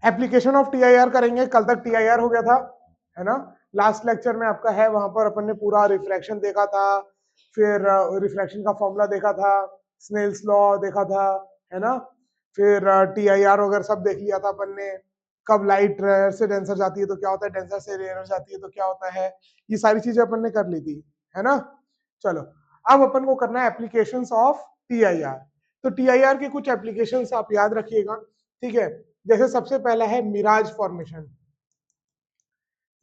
Application of TIR करेंगे। कल तक टीआईआर हो गया था, है ना। लास्ट लेक्चर में आपका है, वहां पर अपन ने पूरा रिफ्रैक्शन देखा था, फिर रिफ्रैक्शन का फॉर्मूला देखा था, स्नेल्स लॉ देखा था, है ना। फिर टीआईआर वगैरह सब देख लिया था अपन ने। कब लाइट रेयर से डेंसर जाती है तो क्या होता है, डेंसर से रेयर जाती है तो क्या होता है, ये सारी चीजें अपन ने कर ली थी, है ना। चलो, अब अपन को करना है एप्लीकेशंस ऑफ टीआईआर। तो टीआईआर के कुछ एप्लीकेशंस आप याद रखिएगा, ठीक है। जैसे सबसे पहला है मिराज फॉर्मेशन।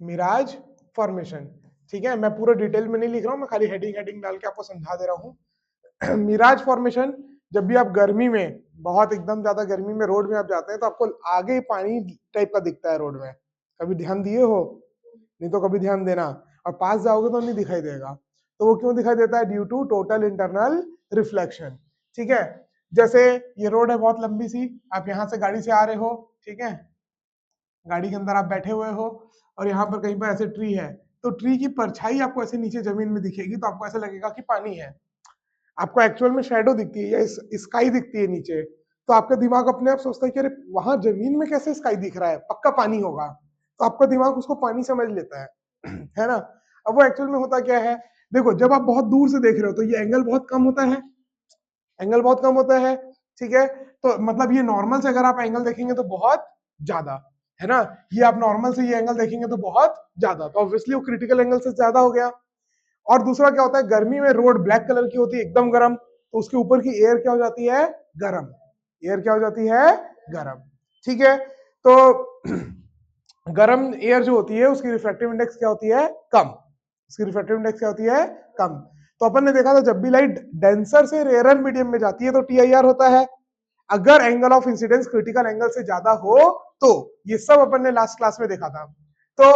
मिराज फॉर्मेशन, ठीक है। मैं पूरा डिटेल में नहीं लिख रहा हूं, मैं खाली हेडिंग हेडिंग डाल के आपको समझा दे रहा हूं। मिराज फॉर्मेशन, जब भी आप गर्मी में, बहुत एकदम ज्यादा गर्मी में रोड में आप जाते हैं तो आपको आगे पानी टाइप का दिखता है रोड में, कभी ध्यान दिए हो, नहीं तो कभी ध्यान देना, और पास जाओगे तो नहीं दिखाई देगा। तो वो क्यों दिखाई देता है, due to total internal reflection, ठीक है। जैसे ये रोड है बहुत लंबी सी, आप यहाँ से गाड़ी से आ रहे हो, ठीक है, गाड़ी के अंदर आप बैठे हुए हो, और यहाँ पर कहीं पर ऐसे ट्री है, तो ट्री की परछाई आपको ऐसे नीचे जमीन में दिखेगी, तो आपको ऐसा लगेगा कि पानी है। आपको एक्चुअल में शेडो दिखती है या स्काई दिखती है नीचे, तो आपका दिमाग अपने आप सोचता है कि अरे वहां जमीन में कैसे स्काई दिख रहा है, पक्का पानी होगा, तो आपका दिमाग उसको पानी समझ लेता है है ना। अब वो एक्चुअल में होता क्या है, देखो जब आप बहुत दूर से देख रहे हो तो ये एंगल बहुत कम होता है, एंगल बहुत कम होता है, ठीक है। तो मतलब ये नॉर्मल से अगर आप एंगल देखेंगे तो बहुत ज्यादा, है ना। ये आप नॉर्मल से ये एंगल देखेंगे तो बहुत ज्यादा, तो ऑब्वियसली वो क्रिटिकल एंगल से ज्यादा हो गया। और दूसरा क्या होता है, गर्मी में रोड ब्लैक कलर की होती है, एकदम गर्म, तो उसके ऊपर की एयर क्या हो जाती है, गर्म, एयर क्या हो जाती है, गर्म, ठीक है। तो गर्म एयर जो होती है उसकी रिफ्रैक्टिव इंडेक्स क्या होती है, कम, उसकी रिफ्रैक्टिव इंडेक्स क्या होती है, कम। तो अपन ने देखा था जब भी लाइट डेंसर से रेयर मीडियम में जाती है तो टीआईआर होता है। अगर angle of incidence critical angle से ज्यादा हो तो, ये सब अपन ने लास्ट क्लास में देखा था। तो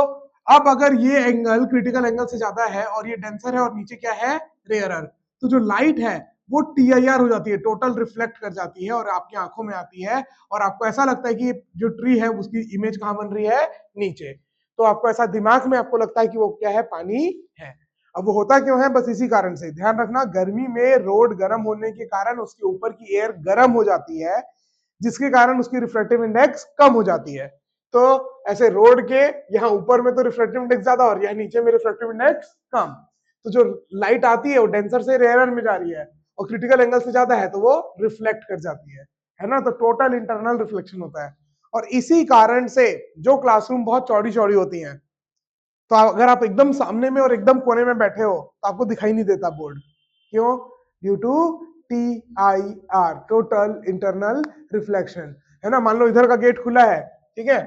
अब अगर ये एंगल क्रिटिकल एंगल से ज्यादा है और ये डेंसर है और नीचे क्या है, रेयरर, तो जो लाइट है वो टीआईआर हो जाती है, टोटल रिफ्लेक्ट कर जाती है और आपकी आंखों में आती है, और आपको ऐसा लगता है कि जो ट्री है उसकी इमेज कहां बन रही है, नीचे। तो आपको ऐसा दिमाग में आपको लगता है कि वो क्या है, पानी है। अब वो होता क्यों है, बस इसी कारण से ध्यान रखना, गर्मी में रोड गर्म होने के कारण उसके ऊपर की एयर गर्म हो जाती है, जिसके कारण उसकी रिफ्रैक्टिव इंडेक्स कम हो जाती है। तो ऐसे रोड के यहाँ ऊपर में तो रिफ्रैक्टिव इंडेक्स ज्यादा और यहाँ नीचे में रिफ्रैक्टिव इंडेक्स कम, तो जो लाइट आती है वो डेंसर से रेयर में जा रही है और क्रिटिकल एंगल से ज्यादा है तो वो रिफ्लेक्ट कर जाती है ना। तो टोटल इंटरनल रिफ्लेक्शन होता है। और इसी कारण से जो क्लासरूम बहुत चौड़ी चौड़ी होती हैं, तो अगर आप एकदम सामने में और एकदम कोने में बैठे हो तो आपको दिखाई नहीं देता बोर्ड, क्यों, due to TIR, total internal reflection, है ना। मान लो इधर का गेट खुला है, ठीक है,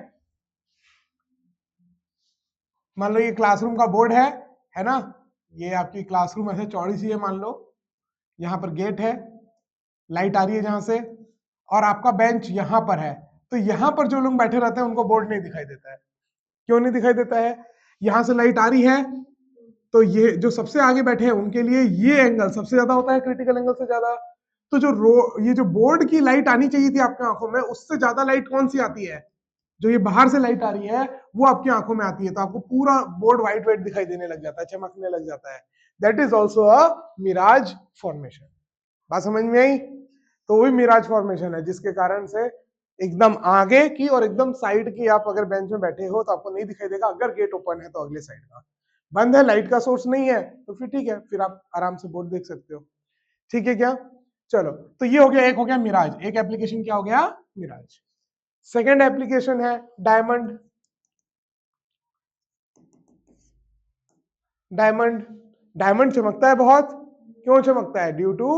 मान लो ये क्लासरूम का बोर्ड है ना, ये आपकी क्लासरूम ऐसे चौड़ी सी है, मान लो यहाँ पर गेट है, लाइट आ रही है जहां से, और आपका बेंच यहाँ पर है, तो यहाँ पर जो लोग बैठे रहते हैं उनको बोर्ड नहीं दिखाई देता है। क्यों नहीं दिखाई देता है, यहां से लाइट आ रही है, तो ये जो सबसे आगे बैठे हैं उनके लिए ये एंगल सबसे ज्यादा होता है, क्रिटिकल एंगल से ज्यादा। तो ये जो बोर्ड की लाइट आनी चाहिए थी आपकी आंखों में, उससे ज्यादा लाइट कौन सी आती है, जो ये बाहर से लाइट आ रही है वो आपकी आंखों में आती है, तो आपको पूरा बोर्ड व्हाइट व्हाइट दिखाई देने लग जाता है, चमकने लग जाता है। That is also a mirage formation. बात समझ में आई, तो वही मिराज फॉर्मेशन है, जिसके कारण से एकदम आगे की और एकदम साइड की आप अगर बेंच में बैठे हो तो आपको नहीं दिखाई देगा, अगर गेट ओपन है तो अगले साइड का, बंद है, लाइट का सोर्स नहीं है, तो फिर ठीक है, फिर आप आराम से बोर्ड देख सकते हो, ठीक है क्या। चलो, तो ये हो गया, एक हो गया मिराज, एक एप्लीकेशन क्या हो गया, मिराज। सेकेंड एप्लीकेशन है डायमंड। डायमंड, डायमंड चमकता है बहुत, क्यों चमकता है, ड्यू टू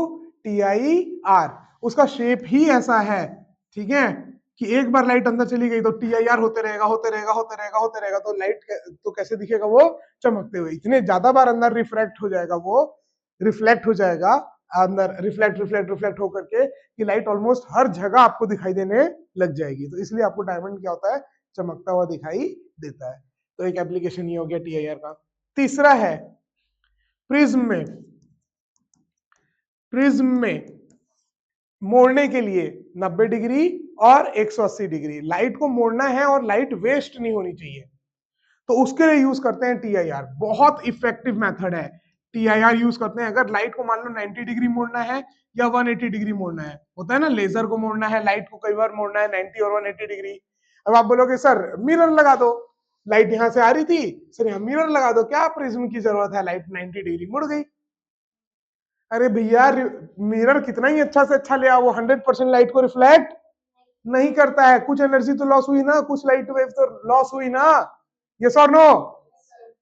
TIR, उसका शेप ही ऐसा है, ठीक है, कि एक बार लाइट अंदर चली गई तो TIR होते रहेगा, होते रहेगा, होते रहेगा, होते रहेगा, तो लाइट तो कैसे दिखेगा, वो चमकते हुए, इतने ज्यादा बार अंदर रिफ्रैक्ट हो जाएगा, वो रिफ्लेक्ट हो जाएगा अंदर, रिफ्लेक्ट रिफ्लेक्ट रिफ्लेक्ट होकर के, कि लाइट ऑलमोस्ट हर जगह आपको दिखाई देने लग जाएगी, तो इसलिए आपको डायमंड क्या होता है, चमकता हुआ दिखाई देता है। तो एक एप्लीकेशन ये हो गया TIR का। तीसरा है प्रिज्म में। प्रिज्म में मोड़ने के लिए 90 डिग्री और 180 डिग्री, लाइट को मोड़ना है और लाइट वेस्ट नहीं होनी चाहिए, तो उसके लिए यूज करते हैं TIR, बहुत इफेक्टिव मेथड है। TIR यूज करते हैं अगर लाइट को मान लो 90 डिग्री मोड़ना है या 180 डिग्री मोड़ना है, होता है ना, लेजर को मोड़ना है, लाइट को कई बार मोड़ना है 90 और 180 डिग्री। अब आप बोलोगे सर मिरर लगा दो, लाइट यहां से आ रही थी, सर यहाँ मिरर लगा दो, क्या प्रिज्म की जरूरत है, लाइट 90 डिग्री मुड़ गई। अरे भैया मिरर कितना ही अच्छा से अच्छा ले आओ, वो 100% लाइट को रिफ्लेक्ट नहीं करता है, कुछ एनर्जी तो लॉस हुई ना, कुछ लाइट वेव तो लॉस हुई ना, यस और नो।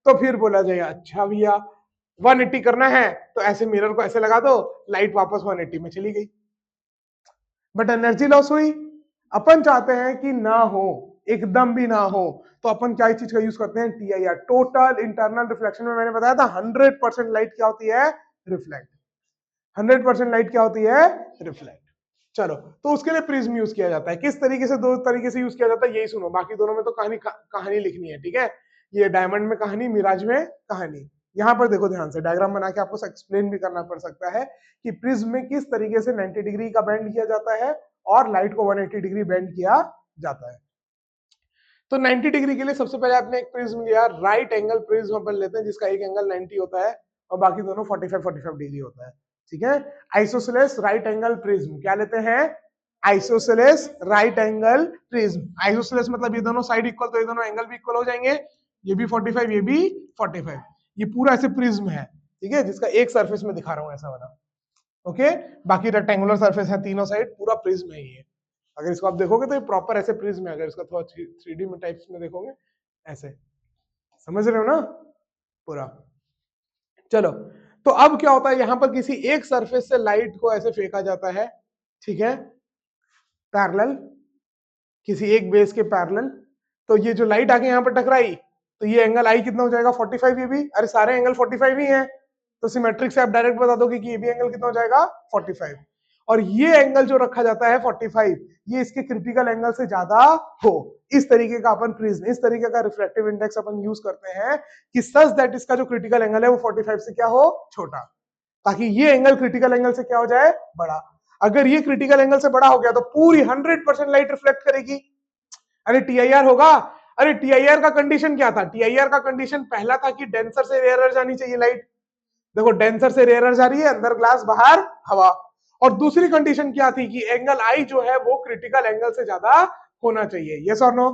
तो फिर बोला जाएगा अच्छा भैया 180 करना है तो ऐसे मिरर को ऐसे लगा दो, लाइट वापस 180 में चली गई, बट एनर्जी लॉस हुई। अपन चाहते हैं कि ना हो, एकदम भी ना हो, तो अपन क्या चीज का यूज करते हैं, TIR, टोटल इंटरनल रिफ्लेक्शन में मैंने बताया था 100% लाइट क्या होती है, रिफ्लेक्ट। 100% लाइट क्या होती है, रिफ्लेक्ट। चलो तो उसके लिए प्रिज्म यूज किया जाता है, किस तरीके से, दो तरीके से यूज किया जाता है, यही सुनो, बाकी दोनों में तो कहानी लिखनी है, ठीक है। ये डायमंड में कहानी, मिराज में कहानी। यहाँ पर देखो ध्यान से, डायग्राम बना के आपको एक्सप्लेन भी करना पड़ सकता है कि प्रिज्म में किस तरीके से 90 डिग्री का बेंड किया जाता है और लाइट को 180 डिग्री बेंड किया जाता है। तो 90 डिग्री के लिए सबसे पहले आपने एक प्रिज्म लिया, राइट एंगल प्रिज्म अपन लेते हैं, जिसका एक एंगल 90 होता है और बाकी दोनों 45 डिग्री होता है, ठीक है। आइसोसेलेस राइट एंगल प्रिज्म क्या लेते हैं, isosceles right angle prism. Isosceles मतलब ये दोनों साइड इक्वल, तो ये दोनों एंगल भी इक्वल हो जाएंगे, ये भी 45, ये भी 45, ये पूरा ऐसे प्रिज्म है, ठीक है, जिसका एक सरफेस में दिखा रहा हूं ऐसा वाला, ओके। बाकी रेक्टेंगुलर सरफेस है तीनों साइड, पूरा प्रिज्म है ये। अगर इसको आप देखोगे तो ये प्रॉपर ऐसे प्रिज्म है, अगर इसका थोड़ा 3D में टाइप्स में देखोगे ऐसे, समझ रहे हो ना पूरा। चलो तो अब क्या होता है, यहां पर किसी एक सरफेस से लाइट को ऐसे फेंका जाता है, ठीक है, पैरेलल, किसी एक बेस के पैरेलल। तो ये जो लाइट आके यहाँ पर टकराई, तो ये एंगल आई कितना हो जाएगा, 45, ये भी, अरे सारे एंगल 45 ही हैं, तो सिमेट्रिक से आप डायरेक्ट बता दोगे कि ये भी एंगल कितना हो जाएगा, 45। और ये एंगल जो रखा जाता है 45, ये इसके क्रिटिकल एंगल से ज्यादा हो, इस तरीके का अपन प्रिज्म, इस तरीके का रिफ्रैक्टिव इंडेक्स अपन यूज करते हैं कि सच दैट इसका जो क्रिटिकल एंगल है वो 45 से क्या हो, छोटा, ताकि ये एंगल क्रिटिकल एंगल से क्या हो जाए, बड़ा। अगर ये क्रिटिकल एंगल से बड़ा हो गया तो पूरी 100% लाइट रिफ्लेक्ट करेगी। अरे TIR होगा, अरे TIR का कंडीशन क्या था, TIR का कंडीशन पहला था कि डेंसर से रेयरर जानी चाहिए लाइट, देखो डेंसर से रेयरर जा रही है, अंदर ग्लास बाहर हवा। और दूसरी कंडीशन क्या थी कि एंगल आई जो है वो क्रिटिकल एंगल से ज्यादा होना चाहिए, यस और नो।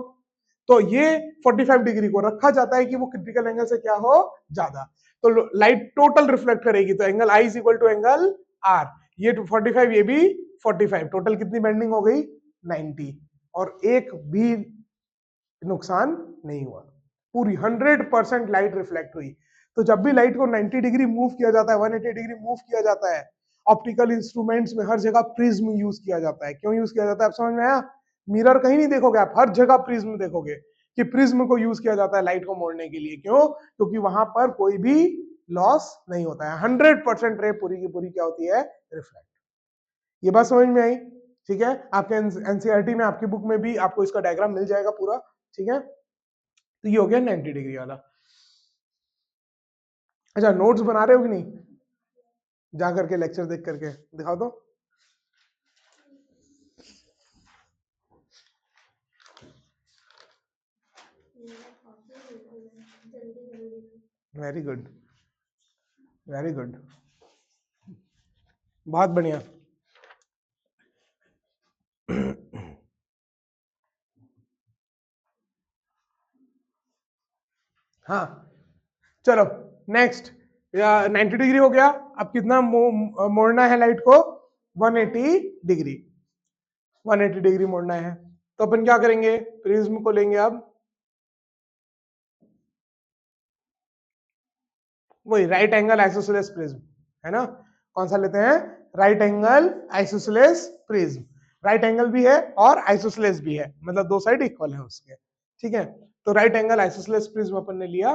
तो ये 45 डिग्री को रखा जाता है कि वो क्रिटिकल एंगल से क्या हो, ज्यादा। तो लाइट टोटल रिफ्लेक्ट करेगी, तो angle i is equal to angle r, ये 45, ये भी 45, टोटल कितनी बेंडिंग हो गई, 90, और एक भी नुकसान नहीं हुआ, पूरी 100% लाइट रिफ्लेक्ट हुई। तो जब भी लाइट को 90 डिग्री मूव किया जाता है, 180 डिग्री मूव किया जाता है, ऑप्टिकल इंस्ट्रूमेंट्स में हर जगह प्रिज्म यूज किया जाता है। क्यों यूज किया जाता है, आप समझ में आया, मिरर कहीं नहीं देखोगे आप, हर जगह प्रिज्म देखोगे कि प्रिज्म को यूज किया जाता है लाइट को मोड़ने के लिए। क्यों, क्योंकि वहां पर कोई भी लॉस नहीं होता है, 100% रे पूरी की पूरी क्या होती है, रिफ्लेक्ट। ये बात समझ में आई, ठीक है। आपके एनसीईआरटी में, आपकी बुक में भी आपको इसका डायग्राम मिल जाएगा पूरा, ठीक है। तो ये हो गया 90 डिग्री वाला। अच्छा नोट्स बना रहे हो कि नहीं, जा करके लेक्चर देख करके दिखाओ तो। वेरी गुड, वेरी गुड, बहुत बढ़िया। हाँ चलो नेक्स्ट, 90 डिग्री हो गया, अब कितना मोड़ना है लाइट को, 180 डिग्री, 180 डिग्री मोड़ना है। तो अपन क्या करेंगे, प्रिज्म को लेंगे अब, वही राइट एंगल आइसोसेलेस प्रिज्म है ना, कौन सा लेते हैं, right angle isosceles prism. Right angle भी है और आइसोसेलेस भी है, मतलब दो साइड इक्वल है उसके, ठीक है। तो राइट एंगल आइसोसेलेस प्रिज्म अपन ने लिया।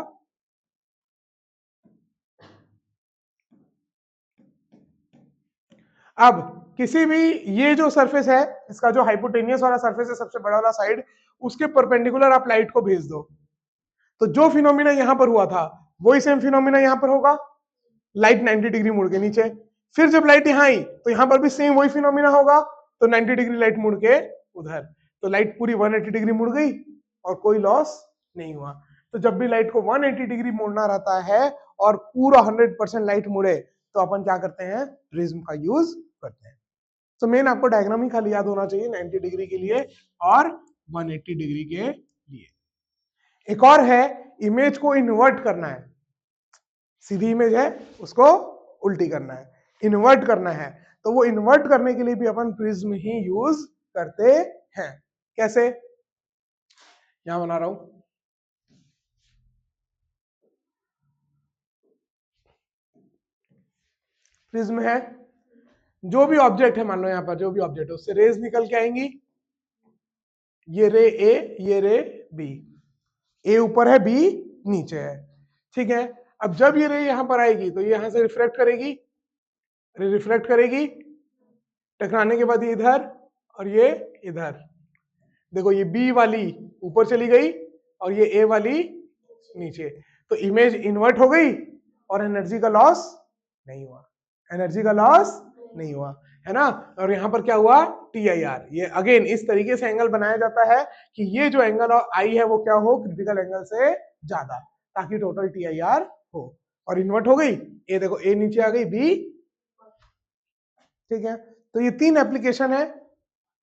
अब किसी भी, ये जो सरफेस है, इसका जो हाइपोटेनियस वाला सरफेस है, सबसे बड़ा वाला साइड, उसके परपेंडिकुलर आप लाइट को भेज दो, तो जो फिनोमिना यहां पर हुआ था वही सेम फिनोमिना यहां पर होगा, लाइट 90 डिग्री मुड़ के नीचे। फिर जब लाइट यहां आई तो यहां पर भी सेम वही फिनोमिना होगा, तो 90 डिग्री लाइट मुड़ के उधर, तो लाइट पूरी 180 डिग्री मुड़ गई और कोई लॉस नहीं हुआ। तो जब भी लाइट को 180 डिग्री मुड़ना रहता है और पूरा 100% लाइट मुड़े, तो अपन क्या करते हैं, प्रिज्म का यूज करते हैं। तो मेन आपको डायग्राम ही खाली याद होना चाहिए 90 डिग्री के लिए और 180 डिग्री के लिए। एक और है, इमेज को इन्वर्ट करना है, सीधी इमेज है उसको उल्टी करना है, इन्वर्ट करना है, तो वो इन्वर्ट करने के लिए भी अपन प्रिज्म ही यूज करते हैं। कैसे, यहां बना रहा हूं, प्रिज्म है, जो भी ऑब्जेक्ट है, मान लो यहां पर जो भी ऑब्जेक्ट है उससे रेज निकल के आएंगी, ये रे ए, ये रे बी, ए ऊपर है, बी नीचे है, ठीक है। अब जब ये रे यहां पर आएगी तो ये यहां से रिफ्लेक्ट करेगी, रिफ्लेक्ट करेगी, टकराने के बाद ये इधर और ये इधर, देखो ये बी वाली ऊपर चली गई और ये ए वाली नीचे, तो इमेज इन्वर्ट हो गई और एनर्जी का लॉस नहीं हुआ, एनर्जी का लॉस नहीं हुआ, है ना। और यहां पर क्या हुआ, टी आई आर, ये अगेन इस तरीके से एंगल बनाया जाता है कि ये जो एंगल आई है वो क्या हो, क्रिटिकल एंगल से ज्यादा, ताकि टोटल टी आई आर हो, और इन्वर्ट हो गई, ये देखो ए नीचे आ गई, बी, ठीक है। तो ये 3 एप्लीकेशन है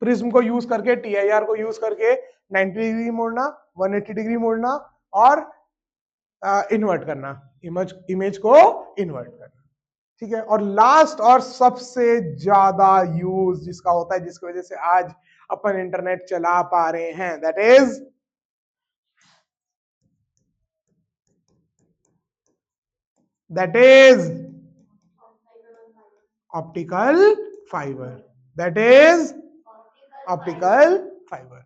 प्रिज्म को यूज करके, टीआईआर को यूज करके, 90 डिग्री मोड़ना, 180 डिग्री मोड़ना और इन्वर्ट करना, इमेज को इन्वर्ट करना, ठीक है। और लास्ट और सबसे ज्यादा यूज जिसका होता है, जिसकी वजह से आज अपन इंटरनेट चला पा रहे हैं, that is optical fibre, that is optical fibre,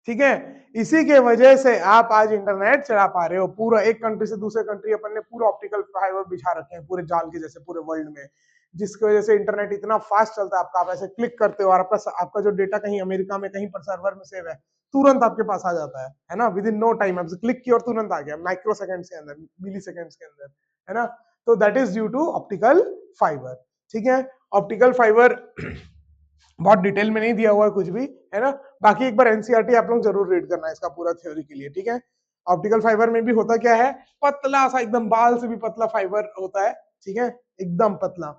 ठीक है। इसी के वजह से आप आज इंटरनेट चला पा रहे हो, पूरा एक कंट्री से दूसरे कंट्री अपन ने पूरा ऑप्टिकल फाइबर बिछा रखे हैं पूरे जाल के जैसे पूरे वर्ल्ड में, जिसकी वजह से इंटरनेट इतना फास्ट चलता है आपका, आप ऐसे क्लिक करते हो और आपका जो डेटा कहीं अमेरिका में कहीं पर सर्वर में सेव है, तुरंत आपके पास आ जाता है ना, विद इन नो टाइम, आपसे क्लिक किया और तुरंत आ गया, माइक्रो सेकंड के अंदर, मिली सेकंड के अंदर, है ना। तो that is due to optical fibre, ठीक है। ऑप्टिकल फाइबर बहुत डिटेल में नहीं दिया हुआ है कुछ भी, है ना, बाकी एक बार एनसीईआरटी आप लोग जरूर रीड करना है इसका पूरा थ्योरी के लिए, ठीक है। ऑप्टिकल फाइबर में भी होता क्या है, पतला सा एकदम बाल से भी पतला फाइबर होता है, ठीक है, एकदम पतला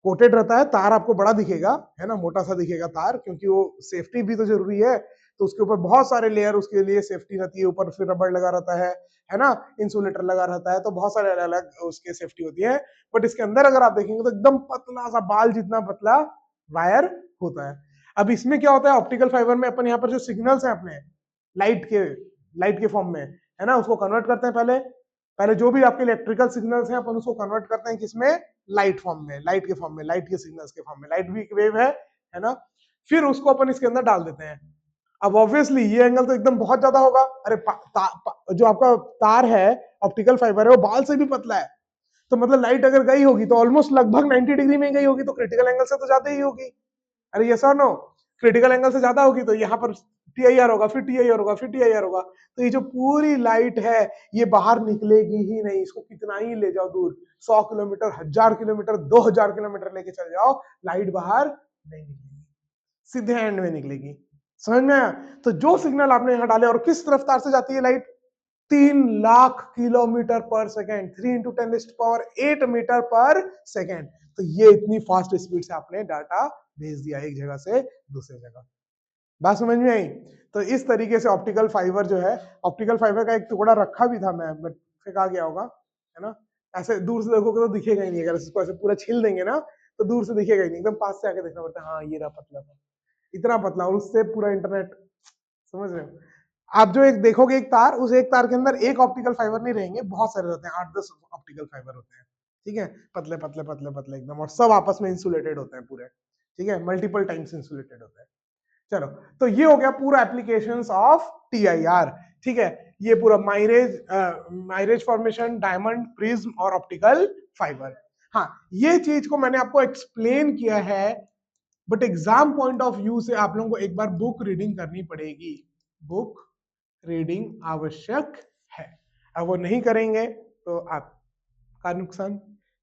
कोटेड रहता है, तार आपको बड़ा दिखेगा, है ना, मोटा सा दिखेगा तार, क्योंकि वो सेफ्टी भी तो जरूरी है, तो उसके ऊपर बहुत सारे लेयर उसके लिए सेफ्टी रहती है, ऊपर फिर रबड़ लगा रहता है ना, इंसुलेटर लगा रहता है, तो बहुत सारे अलग अलग उसके सेफ्टी होती है। बट इसके अंदर अगर आप देखेंगे तो एकदम पतला सा बाल जितना पतला वायर होता है। अब इसमें क्या होता है, ऑप्टिकल फाइबर में अपन यहाँ पर जो सिग्नल्स हैं अपने लाइट के फॉर्म में, है ना, उसको कन्वर्ट करते हैं, पहले पहले जो भी आपके इलेक्ट्रिकल सिग्नल्स हैं अपन उसको कन्वर्ट करते हैं किसमें, लाइट फॉर्म में, लाइट के फॉर्म में, लाइट के सिग्नल्स के फॉर्म में, लाइट भी वेव है ना, फिर उसको अपन इसके अंदर डाल देते हैं। अब ऑब्वियसली ये एंगल तो एकदम बहुत ज्यादा होगा, अरे जो आपका तार है, ऑप्टिकल फाइबर है, वो बाल से भी पतला है, तो मतलब लाइट अगर गई होगी तो ऑलमोस्ट लगभग 90 डिग्री में गई होगी, तो क्रिटिकल एंगल से तो ज्यादा ही होगी, अरे यस और नो, क्रिटिकल एंगल से ज्यादा होगी, तो यहाँ पर टीआईआर होगा, फिर टीआईआर होगा, फिर टीआईआर होगा, तो ये जो पूरी लाइट है ये बाहर निकलेगी ही नहीं, इसको कितना ही ले जाओ दूर, 100 किलोमीटर, 1000 किलोमीटर, 2000 किलोमीटर लेके चल जाओ, लाइट बाहर नहीं निकलेगी, सीधे एंड में निकलेगी, समझ में आया। तो जो सिग्नल आपने यहाँ डाले, और किस रफ्तार से जाती है लाइट, 3 लाख किलोमीटर पर सेकेंड, 3 × 10⁸ मीटर पर सेकेंड, तो ये इतनी फास्ट स्पीड से आपने डाटा भेज दिया एक जगह से दूसरे जगह, बात समझ में आई। तो इस तरीके से ऑप्टिकल फाइबर जो है, ऑप्टिकल फाइबर का एक टुकड़ा रखा भी था मैं, बट फेंका गया होगा, है ना, ऐसे दूर से देखोगे तो दिखेगा ही नहीं, अगर इसको ऐसे पूरा छील देंगे ना तो दूर से दिखेगा ही नहीं, एकदम पास से आके देखना पड़ता है, हाँ ये रहा पतला सा, इतना पतला, और उससे पूरा इंटरनेट, समझ रहे हो। आप जो एक देखोगे एक तार, उस एक तार के अंदर एक ऑप्टिकल फाइबर नहीं रहेंगे, बहुत सारे रहते हैं, 8-10 ऑप्टिकल फाइबर होते हैं, ठीक है, पतले पतले पतले पतले एकदम, और सब आपस में इंसुलेटेड होते हैं पूरे, ठीक है, मल्टीपल टाइम्स इंसुलेटेड होते हैं। चलो, तो ये हो गया पूरा एप्लीकेशंस ऑफ टीआईआर, ठीक है, ये पूरा माइरेज फॉर्मेशन, डायमंड, प्रिज्म और ऑप्टिकल फाइबर। हाँ, ये चीज को मैंने आपको एक्सप्लेन किया है, but exam point of view से आप लोगों को एक बार बुक रीडिंग करनी पड़ेगी, बुक रीडिंग आवश्यक है, अब वो नहीं करेंगे तो आपका नुकसान,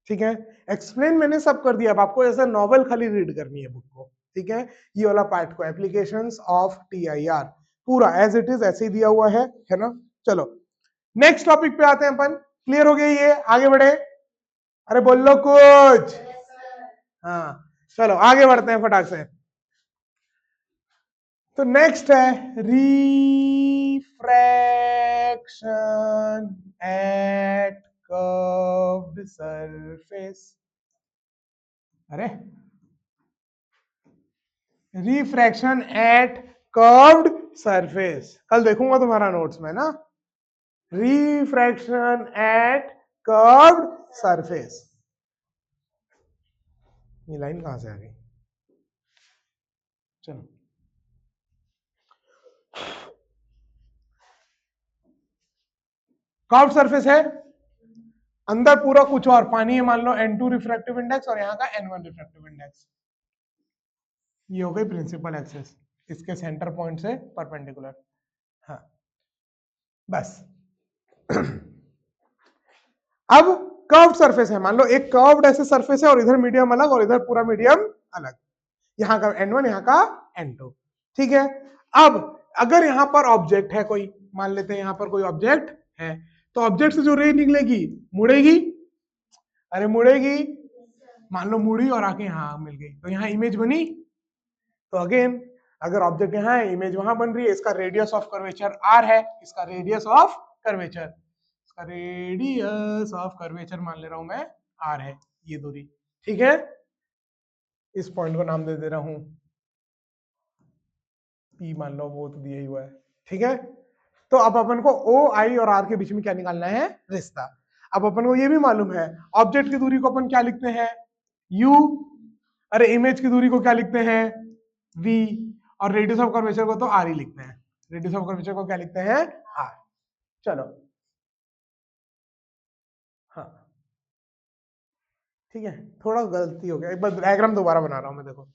ठीक है। एक्सप्लेन मैंने सब कर दिया, अब आपको ऐसा नॉवल खाली रीड करनी है बुक को, ठीक है, ये वाला पार्ट को, एप्लीकेशंस ऑफ टीआईआर पूरा एज इट इज ऐसे ही दिया हुआ है ना। चलो नेक्स्ट टॉपिक पे आते हैं अपन, क्लियर हो गया, ये आगे बढ़े, अरे बोल लो कुछ, हाँ चलो आगे बढ़ते हैं फटाक से। तो नेक्स्ट है रिफ्रैक्शन एट कर्व्ड सरफेस। अरे रिफ्रैक्शन एट कर्व्ड सरफेस, कल देखूंगा तुम्हारा नोट्स में ना। रिफ्रैक्शन एट कर्व्ड सरफेस, ये लाइन कहां से आ गई? चलो, कर्व्ड सरफेस है, अंदर पूरा कुछ और पानी है, मान लो N2 रिफ्रैक्टिव इंडेक्स और यहाँ का N1 रिफ्रैक्टिव इंडेक्स। ये हो गई प्रिंसिपल एक्सिस, इसके सेंटर पॉइंट से परपेंडिकुलर। हाँ बस। अब कर्व्ड सरफेस है, मान लो एक कर्व्ड ऐसे सरफेस है और इधर मीडियम अलग और इधर पूरा मीडियम अलग, यहाँ का N1 यहाँ का N2, ठीक है। अब अगर यहाँ पर ऑब्जेक्ट है कोई, मान लेते हैं यहाँ पर कोई ऑब्जेक्ट है, तो ऑब्जेक्ट से जो रे निकलेगी मुड़ेगी, अरे मुड़ेगी, मान लो मुड़ी और आके यहाँ मिल गई, तो यहाँ इमेज बनी। तो अगेन अगर ऑब्जेक्ट यहाँ है, इमेज वहां बन रही है, इसका रेडियस ऑफ कर्वेचर r है, इसका रेडियस ऑफ कर्वेचर, इसका रेडियस ऑफ कर्वेचर मान ले रहा हूं मैं r है, ये दूरी, ठीक है। इस पॉइंट को नाम दे दे रहा हूं p, मान लो वो तो दिया ही हुआ है, ठीक है। तो अब अपन को o, i और r के बीच में क्या निकालना है? रिश्ता। अब अपन को ये भी मालूम है ऑब्जेक्ट की दूरी को अपन क्या लिखते हैं? u, अरे इमेज की दूरी को क्या लिखते हैं? v, और रेडियस ऑफ कर्वेचर को तो r ही लिखते हैं, रेडियस ऑफ कर्वेचर को क्या लिखते हैं? r। चलो हाँ ठीक है, थोड़ा गलती हो गया, एक बार डायग्राम दोबारा बना रहा हूं मैं, देखो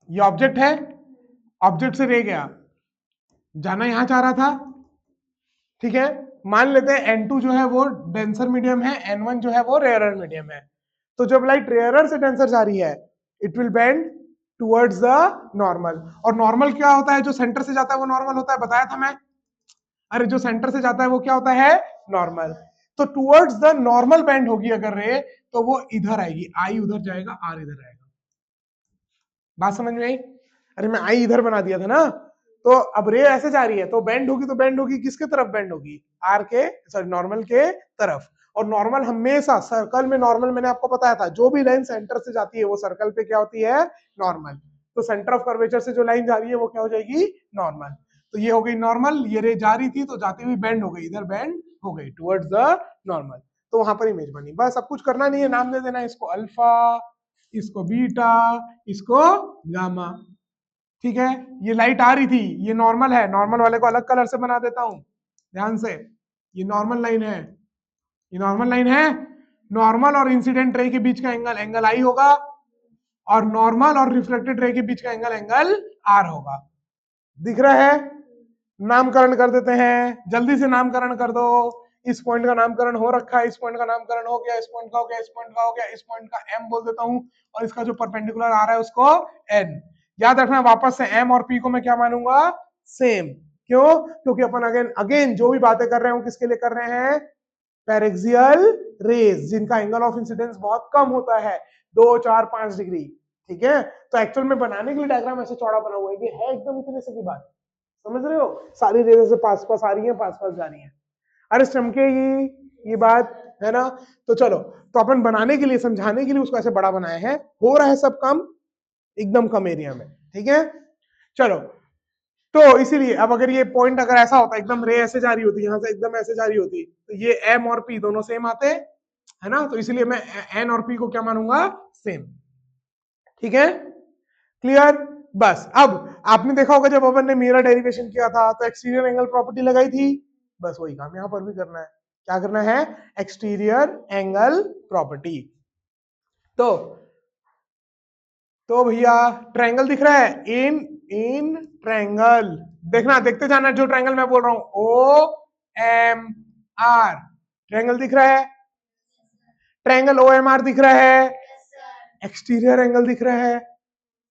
ये ऑब्जेक्ट है, ऑब्जेक्ट से रे गया, जाना यहां चाह रहा था, ठीक है। मान लेते हैं N2 जो है वो डेंसर मीडियम है, N1 जो है वो रेयरर मीडियम है। तो जब लाइट रेयरर से डेंसर जा रही है, it will bend towards the normal. और नॉर्मल क्या होता है? जो सेंटर से जाता है वो नॉर्मल होता है, बताया था मैं। अरे जो सेंटर से जाता है वो क्या होता है? नॉर्मल। तो टुवर्ड्स द नॉर्मल बेंड होगी अगर रे, तो वो इधर आएगी, आई उधर जाएगा, आर इधर आएगा। बात समझ में आई? अरे मैं आई इधर बना दिया था ना, तो अब रे ऐसे जा रही है तो बेंड होगी, तो बेंड होगी किसके तरफ? बेंड होगी आर के, सॉरी नॉर्मल के तरफ। और नॉर्मल हमेशा सर्कल में, नॉर्मल मैंने आपको बताया था, जो भी लाइन सेंटर से जाती है वो सर्कल पे क्या होती है? नॉर्मल। तो सेंटर ऑफ कर्वेचर से जो लाइन जा रही है वो क्या हो जाएगी? नॉर्मल। तो ये हो गई नॉर्मल, ये रे जा रही थी तो जाती हुई बेंड हो गई, इधर बेंड हो गई टुवर्ड्स द नॉर्मल, तो वहां पर इमेज बनी। बस अब कुछ करना नहीं है, नाम दे देना इसको अल्फा, इसको बीटा, इसको गामा, ठीक है। ये लाइट आ रही थी, ये नॉर्मल है, नॉर्मल वाले को अलग कलर से बना देता हूं ध्यान से, ये नॉर्मल लाइन है, ये नॉर्मल लाइन है। नॉर्मल और इंसिडेंट रे के बीच का एंगल एंगल आई होगा, और नॉर्मल और रिफ्लेक्टेड रे के बीच का एंगल एंगल आर होगा। दिख रहा है? नामकरण कर देते हैं, जल्दी से नामकरण कर दो। इस पॉइंट का नामकरण हो रखा है, इस पॉइंट का नामकरण हो गया, इस पॉइंट का हो गया, इस पॉइंट का हो गया, इस पॉइंट का एम बोल देता हूं, और इसका जो परपेंडिकुलर आ रहा है उसको एन। याद रखना वापस से एम और पी को मैं क्या मानूंगा? सेम। क्यों? क्योंकि अपन अगेन अगेन जो भी बातें कर रहे हैं किसके लिए कर रहे हैं? पैरेक्सियल रेज, जिनका एंगल ऑफ इंसिडेंस बहुत कम होता है, 2, 4, 5 डिग्री, ठीक है। तो एक्चुअल में बनाने के लिए डायग्राम ऐसे चौड़ा बना हुआ है, ये है एकदम इतने से की बात, समझ रहे हो? सारी रेजें से पास पास आ रही हैं, पास पास जा रही हैं, अरे चमकेगी, ये बात है ना। तो चलो, तो अपन बनाने के लिए, समझाने के लिए उसको ऐसे बड़ा बनाया है, हो रहा है सब कम, एकदम कम एरिया में, ठीक है। चलो, तो इसीलिए अब अगर ये पॉइंट अगर ऐसा होता, एकदम रे ऐसे जा रही होती, यहां से एकदम ऐसे जा रही होती, तो ये एम और पी दोनों सेम आते, है ना। तो इसीलिए मैं एन और पी को क्या मानूंगा? सेम, ठीक है, क्लियर। बस अब आपने देखा होगा जब अपन ने मिरर डेरिवेशन किया था तो एक्सटीरियर एंगल प्रॉपर्टी लगाई थी, बस वही काम यहां पर भी करना है। क्या करना है? Exterior angle property. तो भैया ट्रायंगल दिख रहा है, इन ट्रायंगल, देखना, देखते जाना जो ट्रायंगल मैं बोल रहा हूं, ओ एम आर, ट्रायंगल दिख रहा है, ट्रायंगल ओ एम आर दिख रहा है, एक्सटीरियर एंगल दिख रहा है।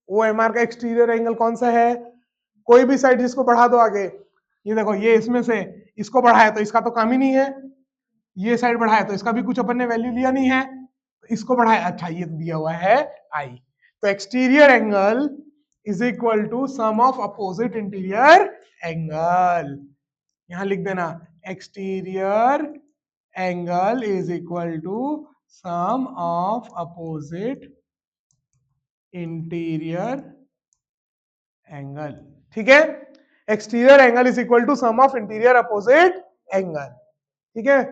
ओ एम आर का एक्सटीरियर एंगल कौन सा है? कोई भी साइड जिसको बढ़ा दो आगे, ये देखो, ये इसमें से इसको बढ़ाया तो इसका तो काम ही नहीं है, ये साइड बढ़ाया तो इसका भी कुछ अपन ने वैल्यू लिया नहीं है, इसको बढ़ाया, अच्छा ये दिया हुआ है आई, तो exterior angle is equal to sum of opposite interior angle. यहां लिख देना exterior angle is equal to sum of opposite interior angle. ठीक है, exterior angle is equal to sum of interior opposite angle. ठीक है,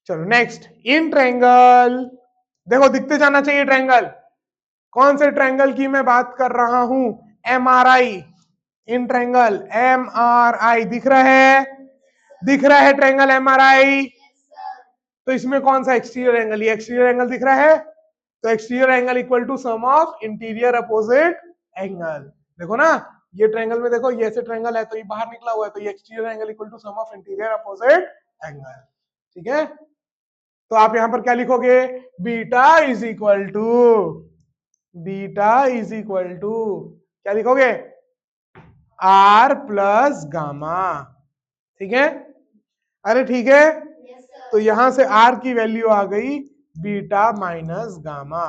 चलो next, in triangle, देखो दिखते जाना चाहिए ट्रायंगल। कौन से ट्रायंगल की मैं बात कर रहा हूं? एमआरआई। इन ट्रायंगल एमआरआई दिख रहा है? दिख रहा है ट्रायंगल एमआरआई? तो इसमें कौन सा एक्सटीरियर एंगल? ये एक्सटीरियर एंगल दिख रहा है, तो exterior angle equal to sum of interior opposite angle. देखो ना, ये ट्रायंगल में देखो, ये ऐसे ट्रायंगल है तो ये बाहर निकला हुआ है, तो ये exterior angle equal to sum of interior opposite angle. ठीक है, तो आप यहां पर क्या लिखोगे? Beta is equal to, beta is equal to क्या लिखोगे? R plus gamma. ठीक है, अरे ठीक है, तो यहां से आर की वैल्यू आ गई बीटा माइनस गामा।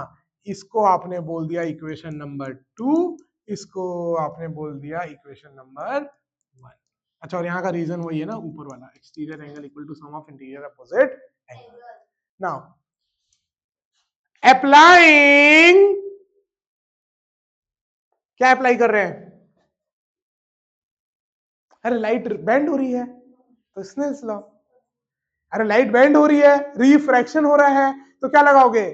इसको आपने बोल दिया इक्वेशन नंबर 2, इसको आपने बोल दिया इक्वेशन नंबर 1। अच्छा, और यहाँ का रीजन वही है ना, ऊपर वाला, exterior angle equal to sum of interior opposite angle. Now applying, क्या अप्लाई कर रहे हैं? अरे लाइट बेंड हो रही है तो स्नेल्स लॉ। अरे लाइट बेंड हो रही है, रिफ्रैक्शन हो रहा है, तो क्या लगाओगे?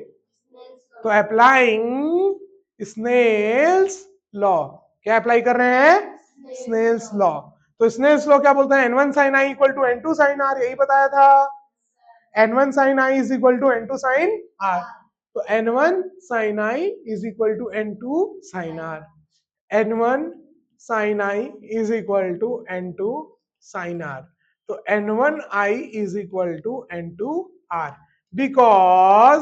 तो अप्लाइंग स्नेल्स लॉ। क्या अप्लाई कर रहे हैं? Snell's law. तो स्नेल्स लॉ क्या बोलता है? n1 sin i equal to n2 sin r, यही बताया था। n1 sin i is equal to n2 sin r, तो n1 sin i is equal to n2 sin r। n1 sin i is equal to n2 sin r, तो n1 i is equal to n2 r, because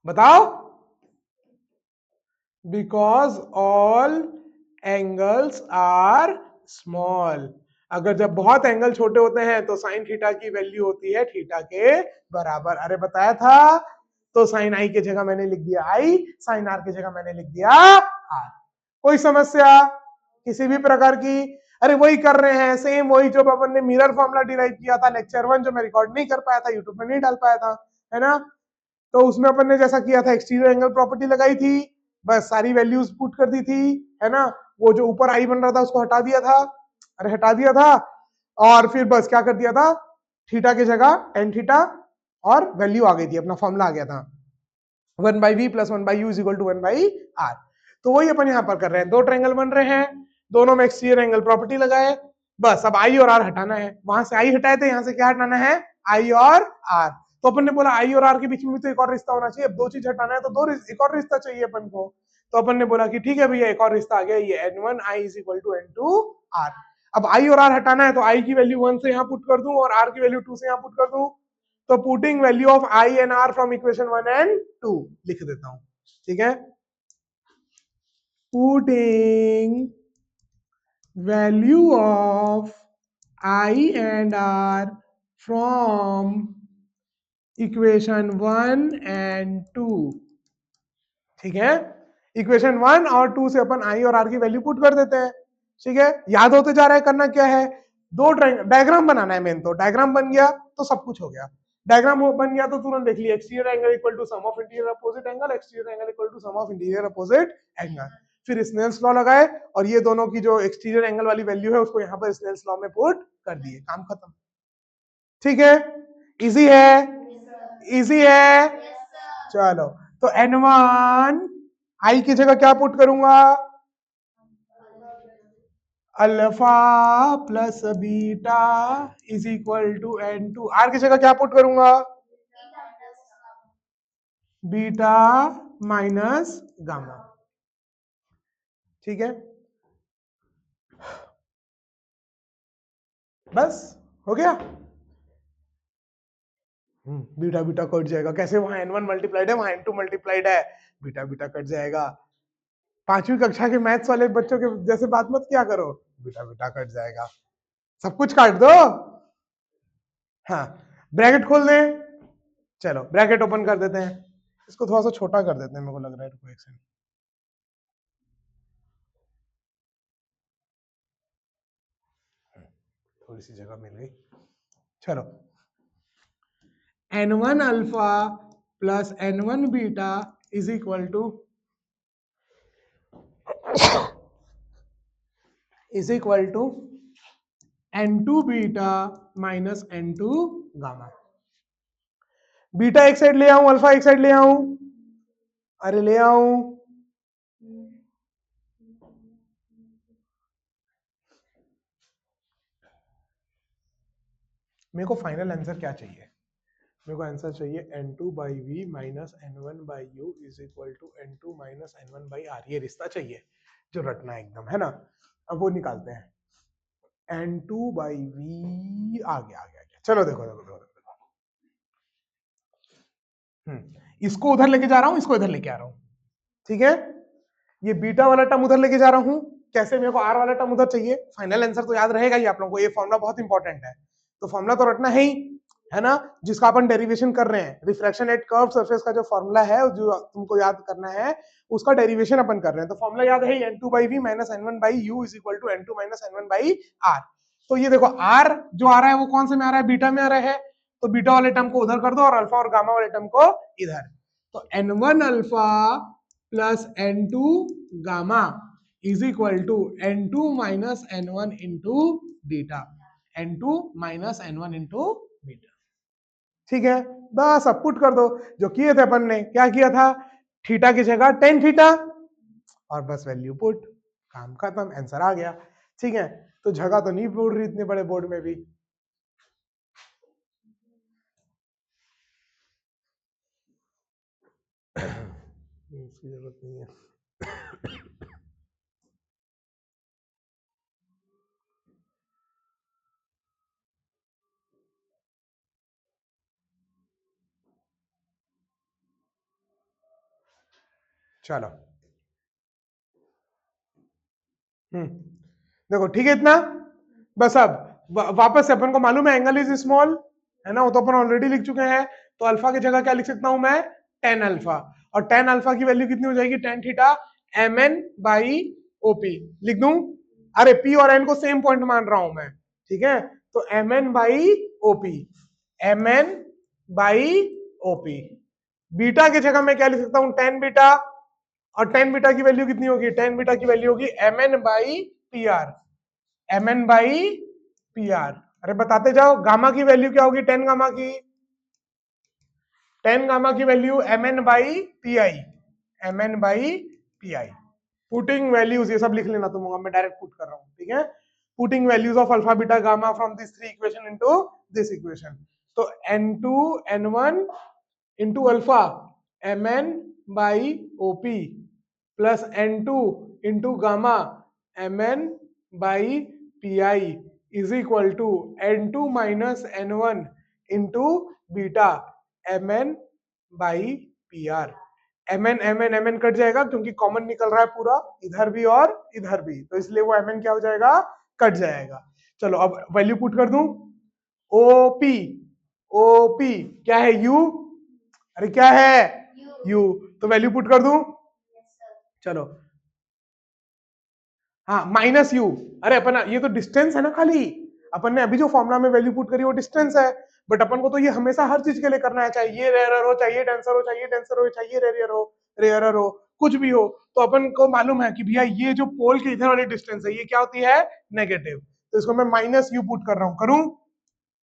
बताओ, because all angles are small. अगर जब बहुत angle छोटे होते हैं तो sine theta की वैल्यू होती है थीटा के बराबर। अरे बताया था, तो साइन आई की जगह मैंने लिख दिया आई, साइन आर की जगह मैंने लिख दिया आर। कोई समस्या किसी भी प्रकार की? अरे वही कर रहे हैं, सेम वही जो अपन ने मिरर फॉर्मूला डिराइव किया था लेक्चर 1, जो मैं रिकॉर्ड नहीं कर पाया था, यूट्यूब में नहीं डाल पाया था, है ना। तो उसमें अपन ने जैसा किया था, एक्सटीरियर एंगल प्रॉपर्टी लगाई थी, बस सारी वैल्यूज पुट कर दी थी, है ना। वो जो ऊपर आई बन रहा था उसको हटा दिया था, अरे हटा दिया था, और फिर बस क्या कर दिया था, थीटा की जगह टेन थीटा, और वैल्यू आ गई थी, अपना फॉर्मूला आ गया था 1/v plus 1/u is equal to 1/r। तो वही अपन यहाँ पर कर रहे हैं, दो ट्रायंगल बन रहे हैं, दोनों में एक्सटीरियर एंगल प्रॉपर्टी लगाए, बस अब आई और आर हटाना है। वहां से आई हटाए थे, यहाँ से क्या हटाना है? आई और आर। तो अपन ने बोला आई और आर के बीच में भी तो एक और रिश्ता होना चाहिए, अब दो चीज हटाना है तो एक और रिश्ता चाहिए अपन को। तो अपन ने बोला कि ठीक है भैया, एक और रिश्ता आ गया, ये n1 i is equal to n2 r। अब आई और आर हटाना है तो आई की वैल्यू 1 से यहाँ पुट कर दूं और आर की वैल्यू 2 से यहाँ पुट कर दूं, तो putting value of i and r from equation 1 and 2 लिख देता हूं। ठीक है, putting value of I and R from equation 1 and 2। ठीक है, इक्वेशन 1 और 2 से अपन I और R की वैल्यू पुट कर देते हैं। ठीक है, याद होते जा रहा है, करना क्या है, दो डायग्राम बनाना है मेन। तो डायग्राम बन गया तो सब कुछ हो गया, डायग्राम बन गया तो तुरंत देख लिया, exterior angle equal to sum of interior opposite angle, exterior angle equal to sum of interior opposite angle. फिर स्नेल्स लॉ लगाए और ये दोनों की जो एक्सटीरियर एंगल वाली वैल्यू है उसको यहाँ पर स्नेल्स लॉ में पुट कर दिए, काम खत्म। ठीक है, इजी है, इजी है। चलो, तो n1 आई की जगह क्या पुट करूंगा? Alpha plus beta is equal to n2। R की जगह क्या पुट करूंगा? Beta minus gamma. ठीक है, बस हो गया। बीटा बीटा कट जाएगा कैसे? वहां n1 मल्टीप्लाइड है, वहां n2 मल्टीप्लाइड है, बीटा बीटा कट जाएगा। पांचवी कक्षा के मैथ्स वाले बच्चों के जैसे बात मत क्या करो, बीटा बीटा कट जाएगा, सब कुछ काट दो। हाँ, ब्रैकेट खोल दें, चलो ब्रैकेट ओपन कर देते हैं, इसको थोड़ा सा छोटा कर देते हैं, मेरे को लग रहा है, रुको एक सेकंड। थोड़ी सी जगह मिल गई। चलो n1 alpha plus n1 beta is equal to n2 beta minus n2 gamma. Beta एक साइड ले आऊं, अल्फा एक साइड ले आऊं, अरे ले आऊं, मेरे को फाइनल आंसर क्या चाहिए? मेरे को आंसर चाहिए n2 by we minus n1 by you is equal to n2 minus n1 by r. ये रिश्ता चाहिए जो रटना है एकदम, है ना। अब वो निकालते हैं, n2 बाई वी आ गया, चलो देखो देखो देखो, इसको उधर लेके जा रहा हूं, इसको इधर लेके आ रहा हूं, ठीक है। ये बीटा वाला टर्म उधर लेके जा रहा हूं, कैसे? मेरे को आर वाला टर्म उधर चाहिए। फाइनल आंसर तो याद रहेगा ही आप लोगों को, ये फॉर्मूला बहुत इंपॉर्टेंट है, तो फॉर्मूला तो रटना है ही, है ना, जिसका अपन डेरिवेशन कर रहे हैं। रिफ्रैक्शन एट कर्व सरफेस का जो फॉर्मूला है, जो तुमको याद करना है, उसका डेरिवेशन अपन कर रहे हैं। तो फॉर्मूला याद है, n2 by we minus n1 by you is equal to n2 minus n1 by r. तो ये देखो आर जो आ रहा है वो कौन से में आ रहा है? बीटा में आ रहा है, तो बीटा वाले टर्म को उधर कर दो और अल्फा और गामा वाले टर्म को इधर। तो n1 alpha plus n2 gamma is equal to n2 minus n1 into beta, n2 minus n1 into beta, ठीक है। बस अब पुट कर दो, जो किए थे अपन ने, क्या किया था? थीटा की जगह टेन थीटा, और बस वैल्यू पुट, काम खत्म, आंसर आ गया, ठीक है। तो जगह तो नहीं पड़ रही इतने बड़े बोर्ड में भी। इसकी जरूरत नहीं है। चलो देखो, ठीक है इतना। बस अब वापस से अपन को मालूम है एंगल इज स्मॉल, है ना, वो तो अपन ऑलरेडी लिख चुके हैं। तो अल्फा की जगह क्या लिख सकता हूं मैं? टेन अल्फा, और टेन अल्फा की वैल्यू कितनी हो जाएगी? Tan theta M N by OP लिख दूं। अरे पी और एन को सेम पॉइंट मान रहा हूं मैं, ठीक है। तो M N by OP, M N by OP. Beta की जगह मैं क्या लिख सकता हूं? टेन बीटा, और टेन बीटा की वैल्यू कितनी होगी? टेन बीटा की वैल्यू होगी M N by P R, M N by P R. अरे बताते जाओ, गामा की वैल्यू क्या होगी? टेन गामा की, टेन गामा की value M N by P I, M N by P I. Putting values, ये सब लिख लेना तुम, मैं डायरेक्ट पुट कर रहा हूं, ठीक है। Putting values of alpha beta gamma from this three equation into this equation. तो n2 n1 into alpha M N by OP plus n2 into gamma M N by P I is equal to n2 minus n1 into beta M N by P R. M N cut जाएगा क्योंकि common निकल रहा है पूरा, इधर भी और इधर भी, तो इसलिए वो एम एन क्या हो जाएगा? कट जाएगा। चलो अब वैल्यू पुट कर दूं, ओपी, ओपी क्या है? यू, अरे क्या है? यू, तो वैल्यू पुट कर दूं। चलो हाँ, माइनस यू, अरे अपन ये तो डिस्टेंस है ना खाली, अपन ने अभी जो फॉर्मुला में वैल्यू पुट करी वो डिस्टेंस है, बट अपन को तो ये हमेशा हर चीज के लिए करना है, चाहे ये रेयर हो, चाहिए डेंसर हो, चाहिए डेंसर हो, चाहिए रेयर हो, रेयर हो, कुछ भी हो। तो अपन को मालूम है कि भैया ये जो पोल के इधर वाली डिस्टेंस है ये क्या होती है? नेगेटिव। तो इसको मैं माइनस यू पुट कर रहा हूं, करूं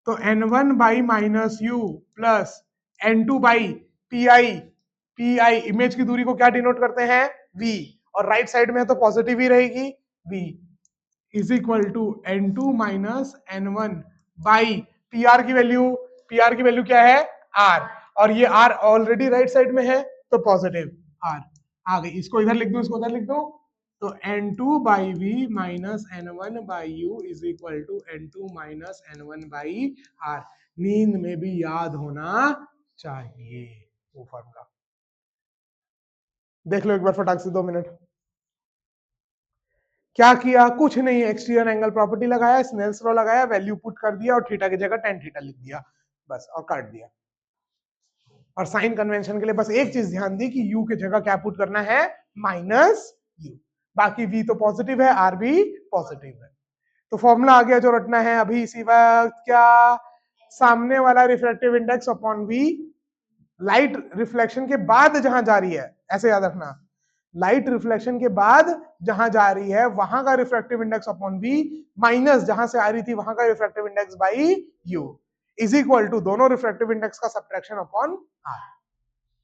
तो n1 by minus you plus n2 by P I, P I image की दूरी को क्या डिनोट करते हैं? v, और राइट साइड में है तो पॉजिटिव ही रहेगी, v is equal to n2 minus n1 by pr की वैल्यू, pr की वैल्यू क्या है? r, और ये r ऑलरेडी राइट साइड में है तो पॉजिटिव r आ गई। इसको इधर लिख दूं, इसको उधर लिख दूं, तो n2 by v minus n1 by u is equal to n2 minus n1 by r। नींद में भी याद होना चाहिए वो फॉर्मूला। देख लो एक बार फटाक से, 2 मिनट। क्या किया? कुछ नहीं, एक्सटीरियर एंगल प्रॉपर्टी लगाया, स्नेल्स लॉ लगाया, वैल्यू पुट कर दिया और थीटा की जगह टेन थीटा लिख दिया, बस, और काट दिया। और साइन कन्वेंशन के लिए बस एक चीज ध्यान दी कि यू की जगह क्या पुट करना है, माइनस यू। बाकी v तो पॉजिटिव है, आर भी पॉजिटिव है। तो फॉर्मूला आ गया जो रटना है अभी इसी वक्त, क्या, सामने वाला refractive index upon V, light reflection के बाद जहां जा रही है, ऐसे याद रखना, लाइट रिफ्लेक्शन के बाद जहां जा रही है वहां का refractive index upon V, minus जहां से आ रही थी वहां का refractive index by you, is equal to दोनों रिफ्रैक्टिव इंडेक्स का सब्ट्रैक्शन अपॉन आर।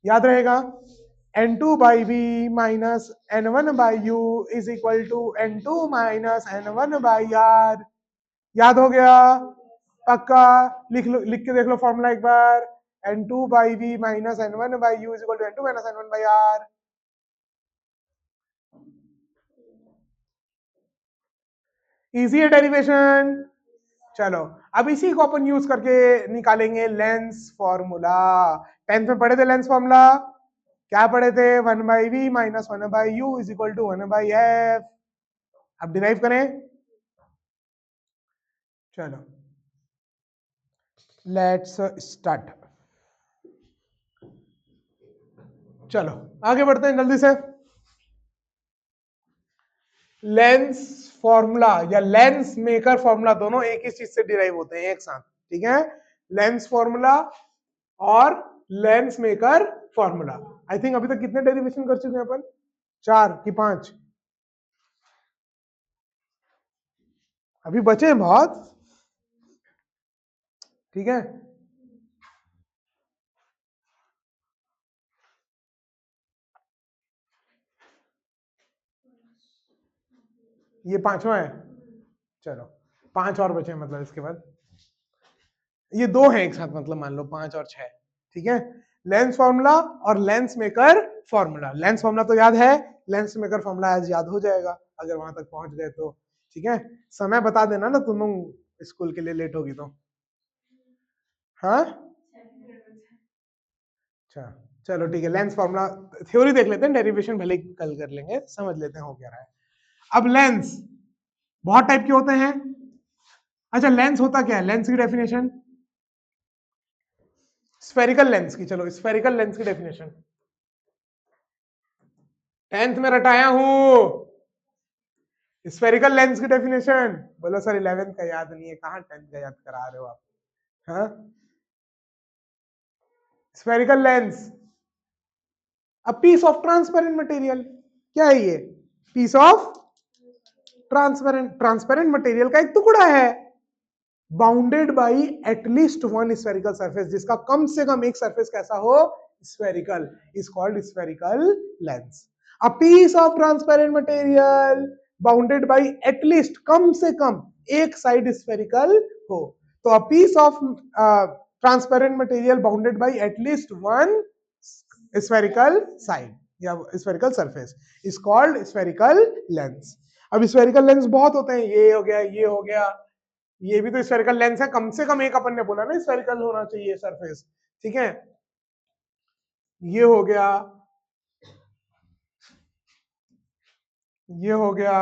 याद रहेगा, n2 by we minus n1 by you is equal to n2 minus n1 by R. याद हो गया, पक्का, लिख लो, लिख के देख लो फॉर्मूला एक बार, n2 by we minus n1 by you is equal to n2 minus n1 by R. Easy है डेरिवेशन। चलो अब इसी को अपन यूज करके निकालेंगे लेंस फॉर्मूला। 10th में पढ़े थे लेंस फॉर्मूला, क्या पढ़े थे, 1 by we minus 1 by you is equal to 1 by F. अब डिराइव करें, चलो लेट्स स्टार्ट। चलो आगे बढ़ते हैं जल्दी से। लेंस फॉर्मूला या लेंस मेकर फॉर्मूला दोनों एक ही चीज से डिराइव होते हैं एक साथ, ठीक है, लेंस फॉर्मूला और lens maker formula. I think अभी तक कितने डेरिवेशन कर चुके हैं अपन, 4 कि 5, अभी बचे हैं बहुत, ठीक है। ये 5वां है, चलो 5 और बचे, मतलब इसके बाद ये 2 हैं एक साथ, मतलब मान लो 5 और 6, ठीक है। लेंस फॉर्मूला और lens maker formula. Lens formula तो याद है, लेंस मेकर फॉर्मूला आज याद हो जाएगा अगर वहां तक पहुंच गए तो, ठीक है। समय बता देना ना तुम लोग स्कूल के लिए लेट होगी तो, हाँ, अच्छा चलो ठीक है। लेंस फॉर्मूला थ्योरी देख लेते हैं, डेरिवेशन भले कल कर लेंगे, समझ लेते हैं हो क्या रहा है। अब लेंस बहुत टाइप के होते हैं। अच्छा लेंस होता क्या है, लेंस की डेफिनेशन, स्फेरिकल लेंस की, चलो स्फेरिकल लेंस की डेफिनेशन 10th में रटाया हूं। स्फेरिकल लेंस की डेफिनेशन बोलो सर, 11th का याद नहीं है, कहां 10th का याद करा रहे हो आप, हाँ। Spherical lens, a piece of transparent material, क्या है ये, पीस ऑफ ट्रांसपेरेंट मटेरियल का एक टुकड़ा है, bounded by at least one spherical surface, जिसका कम से कम एक सरफेस कैसा हो, spherical, is called spherical lens. A piece of transparent material bounded by at least, कम से कम एक साइड स्फेरिकल हो, तो a piece of transparent material bounded by at least one spherical side या spherical surface is called spherical lens. अब spherical lens बहुत होते हैं, ये हो गया, ये हो गया, ये भी तो स्फेरिकल लेंस है, कम से कम एक अपन ने बोला ना स्फेरिकल होना चाहिए सरफेस, ठीक है। ये हो गया, ये हो गया,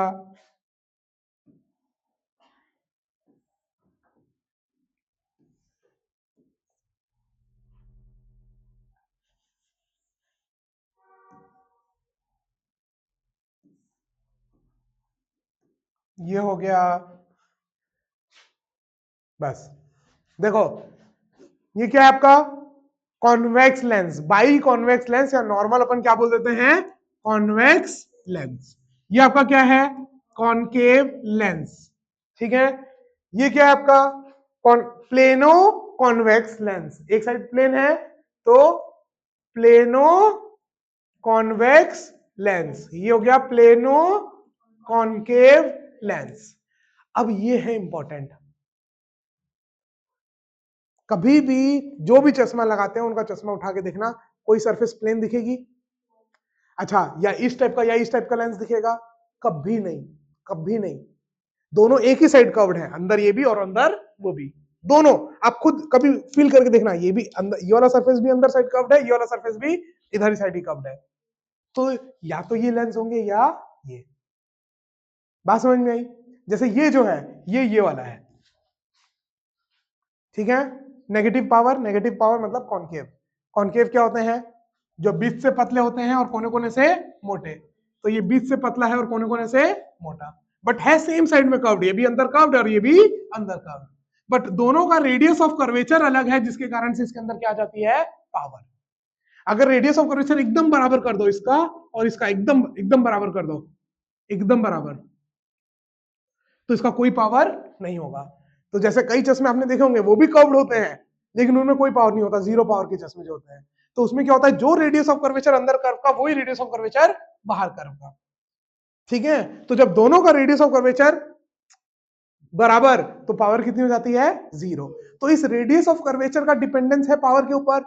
ये हो गया, बस देखो ये क्या है आपका, convex lens, by convex lens, या नॉर्मल अपन क्या बोल देते हैं, कॉन्वेक्स लेंस। ये आपका क्या है, कॉनकेव लेंस, ठीक है। ये क्या है आपका, प्लेनो कॉन्वेक्स लेंस, एक साइड प्लेन है तो प्लेनो कॉन्वेक्स लेंस, ये हो गया प्लेनो कॉनकेव लेंस। अब ये है इंपॉर्टेंट, कभी भी जो भी चश्मा लगाते हैं उनका चश्मा उठा के देखना, कोई सरफेस प्लेन दिखेगी, अच्छा, या इस टाइप का या इस टाइप का लेंस दिखेगा, कभी नहीं, कभी नहीं, दोनों एक ही साइड कर्व्ड है, अंदर ये भी और अंदर वो भी, दोनों। आप खुद कभी फील करके देखना, ये भी अंदर, ये वाला सरफेस भी अंदर साइड कर्व्ड है, ये वाला सरफेस भी इधर ही साइड ही कर्व्ड है, तो या तो ये लेंस होंगे या ये, बात समझ में आई। जैसे ये जो है ये वाला है, ठीक है, नेगेटिव पावर मतलब कॉनकेव, कॉनकेव क्या होते हैं? जो बीच से पतले होते हैं और कोने कोने से मोटे। तो ये बीच से पतला है और कोने कोने से मोटा, बट है सेम साइड में कर्व्ड, ये भी अंदर कर्व्ड और ये भी अंदर कर्व्ड, बट दोनों का रेडियस ऑफ कर्वेचर अलग है, जिसके कारण से इसके अंदर क्या आ जाती है? पावर। अगर रेडियस ऑफ कर्वेचर एकदम बराबर कर दो इसका और इसका एकदम एकदम बराबर कर दो, एकदम बराबर, तो इसका कोई पावर नहीं होगा। तो जैसे कई चश्मे आपने देखे होंगे वो भी कर्व्ड होते हैं, लेकिन उनमें कोई पावर नहीं होता, जीरो पावर के चश्मे जो होते हैं। तो उसमें क्या होता है, जो रेडियस ऑफ कर्वेचर अंदर कर्व का वही रेडियस ऑफ कर्वेचर बाहर कर्व का। ठीक है, तो जब दोनों का रेडियस ऑफ कर्वेचर बराबर, तो पावर कितनी हो जाती है? जीरो। तो इस रेडियस ऑफ कर्वेचर का डिपेंडेंस है पावर के ऊपर,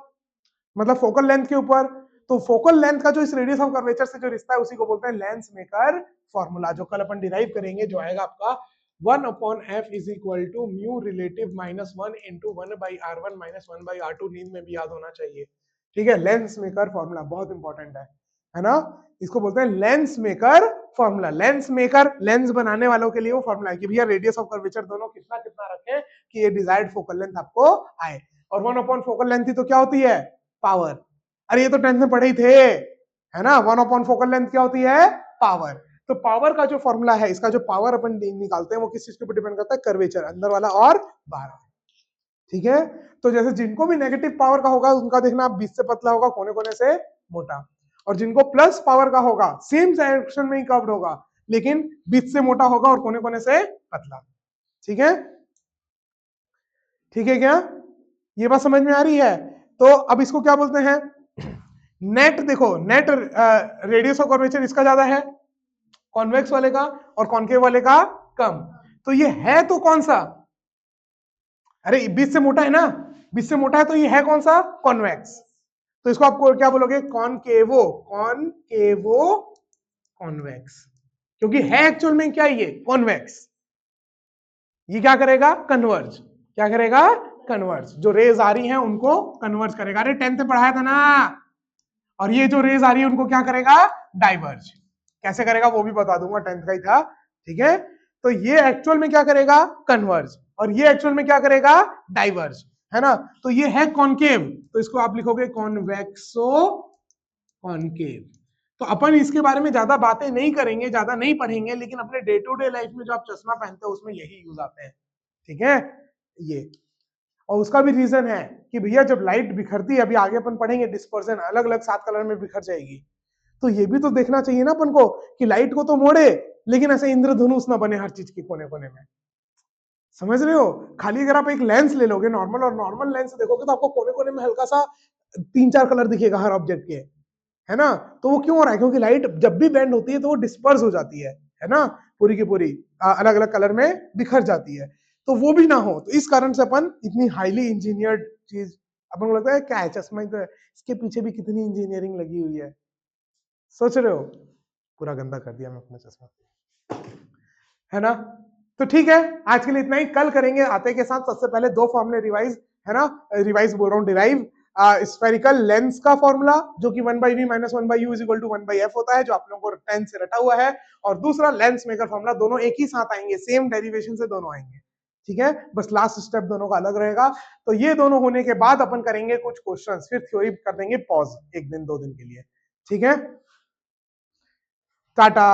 मतलब फोकल लेंथ के ऊपर। तो फोकल लेंथ का जो इस रेडियस ऑफ कर्वेचर से जो रिश्ता है उसी को बोलते हैं लेंस मेकर फॉर्मूला, जो कल अपन डिराइव करेंगे, जो आएगा आपका 1/f is equal to mu relative minus 1 into 1/r1 minus 1/r2। नींद में भी याद होना चाहिए। ठीक है, लेंस मेकर फॉर्मूला बहुत इंपॉर्टेंट है ना? इसको बोलते हैं lens maker formula. Lens maker, lens बनाने वालों के लिए वो फॉर्मूला है कि भैया रेडियस ऑफ कर्वेचर दोनों कितना कितना रखें कि ये डिजायर्ड फोकल लेंथ आपको आए। और 1 फोकल लेंथ ही तो क्या होती है? पावर। अरे ये तो 10th में पढ़े ही थे, है ना? 1 फोकल लेंथ क्या होती है? पावर। तो पावर का जो फॉर्मूला है, इसका जो पावर अपन निकालते हैं वो किस चीज के ऊपर डिपेंड करता है? कर्वेचर, अंदर वाला और बाहर। ठीक है, तो जैसे जिनको भी नेगेटिव पावर का होगा उनका देखना बीच से पतला होगा, कोने कोने से मोटा, और जिनको प्लस पावर का होगा सेम डायरेक्शन में ही कर्व्ड होगा, लेकिन बीच से मोटा होगा और कोने कोने से पतला। ठीक है, ठीक है क्या? ये बात समझ में आ रही है? तो अब इसको क्या बोलते हैं? नेट, देखो नेट रेडियस ऑफ कर्वेचर इसका ज्यादा है, कॉन्वेक्स वाले का, और कॉनकेव वाले का कम। तो ये है तो कौन सा? अरे बीच से मोटा है ना, बीच से मोटा है, तो ये है कौन सा? कॉन्वेक्स। तो इसको आप क्या बोलोगे? कॉनकेवो, कॉनकेवो कॉन्वेक्स, क्योंकि है एक्चुअल में क्या ये? कॉन्वेक्स। ये क्या करेगा? कन्वर्ज। क्या करेगा? कन्वर्ज। जो रेज आ रही हैं उनको कन्वर्ज करेगा। अरे 10th में पढ़ाया था ना। और ये जो रेज आ रही है उनको क्या करेगा? डाइवर्ज। कैसे करेगा वो भी बता दूंगा, 10th का ही था। ठीक है, तो ये एक्चुअल में क्या करेगा? कन्वर्ज, और ये एक्चुअल में क्या करेगा? डाइवर्ज, है ना? तो ये है कॉनकेव, तो इसको आप लिखोगे कॉन्वेक्सो कॉनकेव। तो अपन इसके बारे में ज्यादा बातें नहीं करेंगे, ज्यादा नहीं पढ़ेंगे, लेकिन अपने डे टू डे लाइफ में जो आप चश्मा पहनते हो उसमें यही यूज आते हैं। ठीक है, ये, और उसका भी रीजन है कि भैया जब लाइट बिखरती है, अभी आगे अपन पढ़ेंगे डिस्पर्जन, अलग अलग 7 कलर में बिखर जाएगी, तो ये भी तो देखना चाहिए ना अपन को कि लाइट को तो मोड़े, लेकिन ऐसे इंद्रधनुष ना बने हर चीज के कोने कोने में। समझ रहे हो? खाली अगर आप एक लेंस ले लोगे नॉर्मल, और नॉर्मल लेंस देखोगे तो आपको कोने कोने में हल्का सा 3-4 कलर दिखेगा हर ऑब्जेक्ट के, है ना? तो वो क्यों हो रहा है? क्योंकि लाइट जब भी बेंड होती है तो वो डिस्पर्स हो जाती है ना? पूरी की पूरी अलग अलग कलर में बिखर जाती है। तो वो भी ना हो, तो इस कारण से अपन इतनी हाईली इंजीनियर्ड चीज, अपन को लगता है क्या है चश्मा, इसके पीछे भी कितनी इंजीनियरिंग लगी हुई है। सोच रहे हो? पूरा गंदा कर दिया मैं अपना चश्मा, है ना? तो ठीक है, आज के लिए इतना ही। कल करेंगे आते के साथ सबसे पहले 2 फॉर्मूले रिवाइज, है ना? रिवाइज बोल रहा हूँ, डिराइव। स्फेरिकल लेंस का फॉर्मूला जो कि 1/v minus 1/u is equal to 1/f होता है, जो आप लोगों को 10 से रटा हुआ है, और दूसरा लेंस मेकर फॉर्मूला, दोनों एक ही साथ आएंगे, सेम डेरिवेशन से दोनों आएंगे। ठीक है, बस लास्ट स्टेप दोनों का अलग रहेगा। तो ये दोनों होने के बाद अपन करेंगे कुछ क्वेश्चंस, फिर थ्योरी कर देंगे पॉज 1 दिन 2 दिन के लिए। ठीक है, टाटा,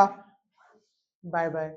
बाय बाय।